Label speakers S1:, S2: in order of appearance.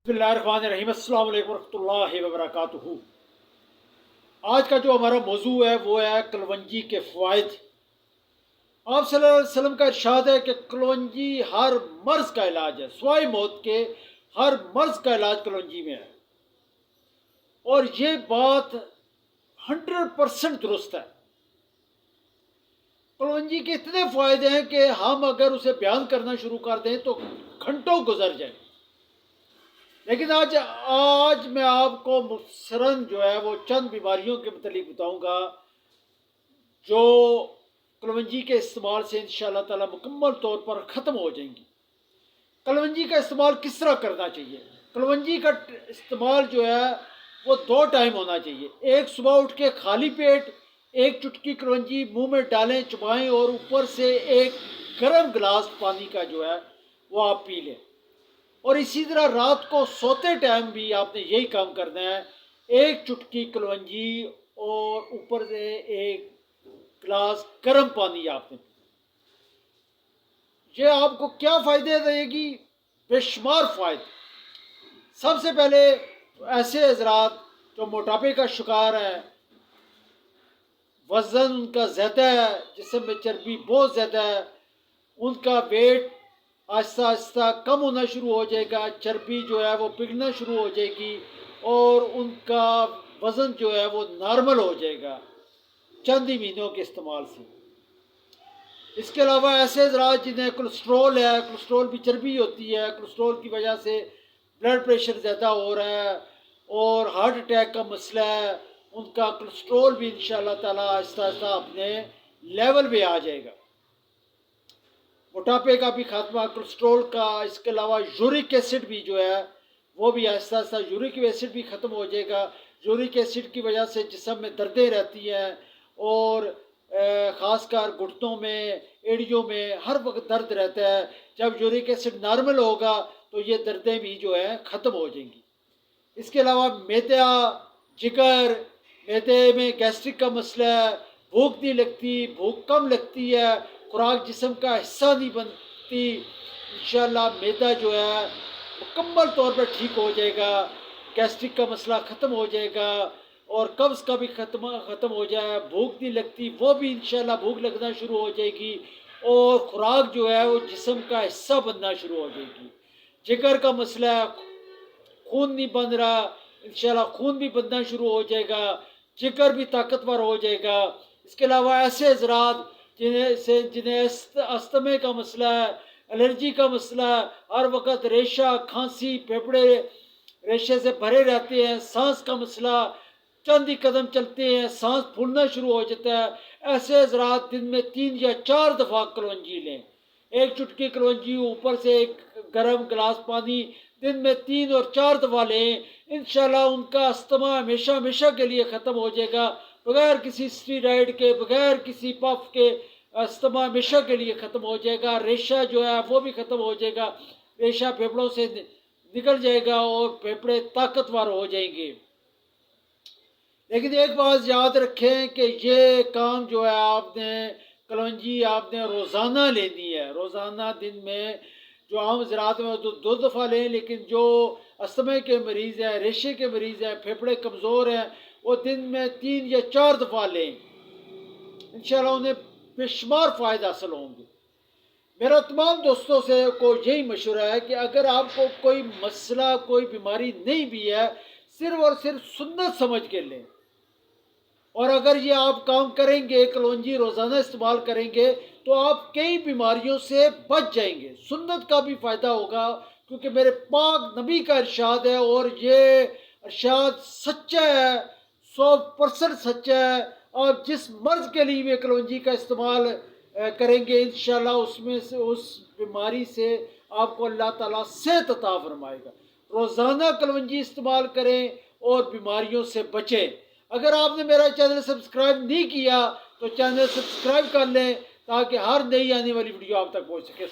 S1: बिस्मिल्लाहिर्रहमानिर्रहीम। अस्सलाम वालेकुम रहमतुल्लाहि व बरकातुहू। आज का जो हमारा मौजू है वो है कलवंजी के फ़वाइद। आप सल्लल्लाहु अलैहि वसल्लम का इरशाद है कि कलवंजी हर मर्ज़ का इलाज है, सिवाय मौत के हर मर्ज़ का इलाज कलवंजी में है। और ये बात 100% दुरुस्त है। कलवंजी के इतने फ़ायदे हैं कि हम अगर उसे बयान करना शुरू कर दें तो घंटों गुजर जाए। लेकिन आज मैं आपको मुख्तसरन जो है वो चंद बीमारियों के मतलब बताऊंगा जो कलवंजी के इस्तेमाल से इंशाअल्लाह ताला मुकम्मल तौर पर ख़त्म हो जाएंगी। कलवंजी का इस्तेमाल किस तरह करना चाहिए? कलवंजी का इस्तेमाल जो है वो 2 टाइम होना चाहिए। एक सुबह उठ के खाली पेट एक चुटकी कलवंजी मुंह में डालें, चबाएं और ऊपर से एक गर्म गिलास पानी का जो है वो आप पी लें। और इसी तरह रात को सोते टाइम भी आपने यही काम करना है। एक चुटकी कलवंजी और ऊपर से एक गिलास गर्म पानी आपने। ये आपको क्या फ़ायदे देगी? बेशुमार फ़ायदे। सबसे पहले ऐसे हजरात जो मोटापे का शिकार है, वज़न उनका ज़्यादा है, जिस्म में चर्बी बहुत ज़्यादा है, उनका वेट आहिस्ता आहिस्ता कम होना शुरू हो जाएगा, चर्बी जो है वो पिघलना शुरू हो जाएगी और उनका वज़न जो है वो नॉर्मल हो जाएगा चंद ही महीनों के इस्तेमाल से। इसके अलावा ऐसे हज़रात जिन्हें कोलेस्ट्रॉल है, कोलेस्ट्रॉल भी चर्बी होती है, कोलेस्ट्रॉल की वजह से ब्लड प्रेशर ज़्यादा हो रहा है और हार्ट अटैक का मसला है, उनका कोलेस्ट्रॉल भी इंशाअल्लाह ताला आहिस्ता आहिस्ता अपने लेवल पे आ जाएगा। मोटापे का भी खात्मा, कोलेस्ट्रॉल का। इसके अलावा यूरिक एसिड भी जो है वो भी आहिस्ता आहिस्ता यूरिक एसिड भी ख़त्म हो जाएगा। यूरिक एसिड की वजह से जिस्म में दर्दें रहती हैं और ख़ासकर घुटनों में, एड़ियों में हर वक्त दर्द रहता है। जब यूरिक एसिड नॉर्मल होगा तो ये दर्दें भी जो है ख़त्म हो जाएंगी। इसके अलावा मैदा, जिगर, मैदे में गैस्ट्रिक का मसला है, भूख नहीं लगती, भूख कम लगती है, खुराक जिस्म का हिस्सा नहीं बनती, इंशाअल्लाह मैदा जो है मुकम्मल तौर पर ठीक हो जाएगा। गैस्ट्रिक का मसला ख़त्म हो जाएगा और कब्ज़ का भी ख़त्म हो जाए। भूख नहीं लगती, वो भी इंशाअल्लाह भूख लगना शुरू हो जाएगी और खुराक जो है वो जिस्म का हिस्सा बनना शुरू हो जाएगी। जिगर का मसला है, खून नहीं बन रहा, इंशाअल्लाह खून भी बनना शुरू हो जाएगा, जिगर भी ताकतवर हो जाएगा। इसके अलावा ऐसे हज़रात जिन्हें अस्थमे का मसला है, एलर्जी का मसला है, हर वक्त रेशा, खांसी, फेफड़े रेशे से भरे रहते हैं, सांस का मसला, चंद ही कदम चलते हैं सांस फूलना शुरू हो जाता है, ऐसे हज़रात दिन में 3 या 4 दफ़ा कलवंजी लें। एक चुटकी कलवंजी ऊपर से एक गर्म गिलास पानी दिन में 3 और 4 दफ़ा लें। इंशाअल्लाह उनका अस्थमा हमेशा हमेशा के लिए ख़त्म हो जाएगा, बगैर किसी स्टीरॉइड के, बगैर किसी पफ के। अस्थमा हमेशा के लिए ख़त्म हो जाएगा। रेशा जो है वो भी ख़त्म हो जाएगा, रेशा फेफड़ों से निकल जाएगा और फेफड़े ताकतवर हो जाएंगे। लेकिन एक बात याद रखें कि ये काम जो है आपने कलवंजी आपने रोज़ाना लेनी है। रोज़ाना दिन में जो आम ज़रात में तो 2 दफ़ा लें, लेकिन जो अस्थमे के मरीज़ हैं, रेशे के मरीज़ हैं, फेफड़े कमज़ोर हैं, वो दिन में 3 या 4 दफ़ा लें। इंशाअल्लाह उन्हें बेशुमार फ़ायदे हासिल होंगे। मेरा तमाम दोस्तों से को यही मशवरा है कि अगर आपको कोई मसला, कोई बीमारी नहीं भी है, सिर्फ़ और सिर्फ सुन्नत समझ के लें। और अगर ये आप काम करेंगे, कलवंजी रोज़ाना इस्तेमाल करेंगे, तो आप कई बीमारियों से बच जाएंगे। सुन्नत का भी फ़ायदा होगा क्योंकि मेरे पाक नबी का इरशाद है और ये इरशाद सच्चा है, 100% सच्चा है। आप जिस मर्ज़ के लिए भी कलवंजी का इस्तेमाल करेंगे, इंशाअल्लाह उसमें से उस बीमारी से आपको अल्लाह ताला सेहत अता फरमाएगा। रोज़ाना कलवंजी इस्तेमाल करें और बीमारियों से बचें। अगर आपने मेरा चैनल सब्सक्राइब नहीं किया तो चैनल सब्सक्राइब कर लें ताकि हर नई आने वाली वीडियो आप तक पहुँच सके।